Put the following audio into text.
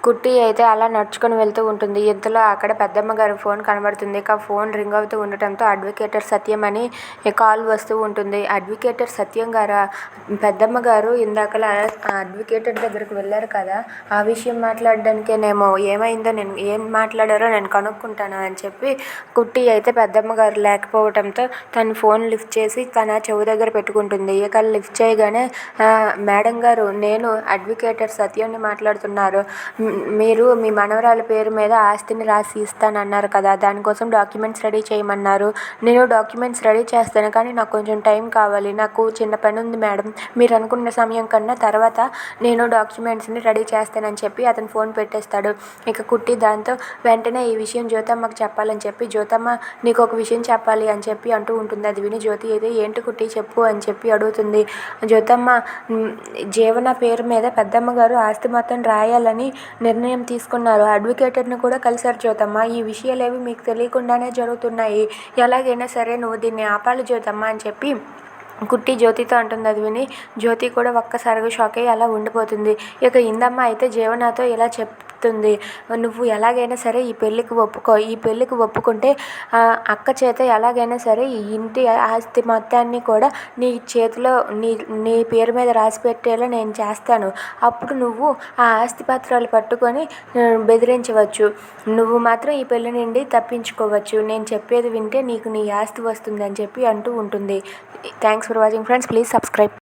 కుట్టి అయితే అలా నడుచుకొని వెళ్తూ ఉంటుంది. ఇంతలో అక్కడ పెద్దమ్మ గారి ఫోన్ కనబడుతుంది. ఇక ఫోన్ రింగ్ అవుతూ ఉండటంతో అడ్వకేటర్ సత్యం అని కాల్ వస్తూ ఉంటుంది. అడ్వకేటర్ సత్యం గారా? పెద్దమ్మ గారు ఇందాకలా అడ్వకేటర్ దగ్గరకు వెళ్ళారు కదా, ఆ విషయం మాట్లాడడానికేనేమో. ఏమైందో నేను ఏం మాట్లాడారో నేను కనుక్కుంటాను అని చెప్పి కుట్టి అయితే పెద్దమ్మ గారు లేకపోవడంతో తను ఫోన్ లిఫ్ట్ చేసి తన చెవు దగ్గర పెట్టుకుంటుంది. ఇక లిఫ్ట్ చేయగానే మేడం గారు, నేను అడ్వకేటర్ సత్యాన్ని మాట్లాడుతున్నారు. మీరు మీ మనవరాలి పేరు మీద ఆస్తిని రాసి ఇస్తానన్నారు కదా, దానికోసం డాక్యుమెంట్స్ రెడీ చేయమన్నారు. నేను డాక్యుమెంట్స్ రెడీ చేస్తాను, కానీ నాకు కొంచెం టైం కావాలి. నాకు చిన్న పని ఉంది మేడం. మీరు అనుకున్న సమయం కన్నా తర్వాత నేను డాక్యుమెంట్స్ని రెడీ చేస్తానని చెప్పి అతను ఫోన్ పెట్టేస్తాడు. ఇక కుట్టి దాంతో వెంటనే ఈ విషయం జ్యోతమ్మకి చెప్పాలని చెప్పి, జ్యోతమ్మ నీకు ఒక విషయం చెప్పాలి అని చెప్పి అంటూ ఉంటుంది. అది విని జ్యోతి అయితే ఏంటి కుట్టి చెప్పు అని చెప్పి అడుగుతుంది. జ్యోతమ్మ, జీవన పేరు మీద పెద్దమ్మ గారు ఆస్తి మొత్తం రాయాలని నిర్ణయం తీసుకున్నారు. అడ్వకేటర్ని కూడా కలిశారు జ్యోతమ్మ. ఈ విషయాలేవి మీకు తెలియకుండానే జరుగుతున్నాయి. ఎలాగైనా సరే నువ్వు దీన్ని ఆపాలి జ్యోతమ్మ అని చెప్పి కుట్టి జ్యోతితో అంటుంది. అది విని జ్యోతి కూడా ఒక్కసారిగా షాక్ అయ్యి అలా ఉండిపోతుంది. ఇక ఇందమ్మ అయితే జీవనతో ఇలా చెప్తుంది, నువ్వు ఎలాగైనా సరే ఈ పెళ్ళికి ఒప్పుకో. ఈ పెళ్ళికి ఒప్పుకుంటే అక్క చేత ఎలాగైనా సరే ఈ ఇంటి ఆస్తి మొత్తాన్ని కూడా నీ చేతిలో నీ పేరు మీద రాసి పెట్టేలా నేను చేస్తాను. అప్పుడు నువ్వు ఆ ఆస్తి పత్రాలు పట్టుకొని బెదిరించవచ్చు. నువ్వు మాత్రం ఈ పెళ్ళి నుండి తప్పించుకోవచ్చు. నేను చెప్పేది వింటే నీకు నీ ఆస్తి వస్తుంది అని చెప్పి అంటూ ఉంటుంది. Thanks for watching friends. Please subscribe.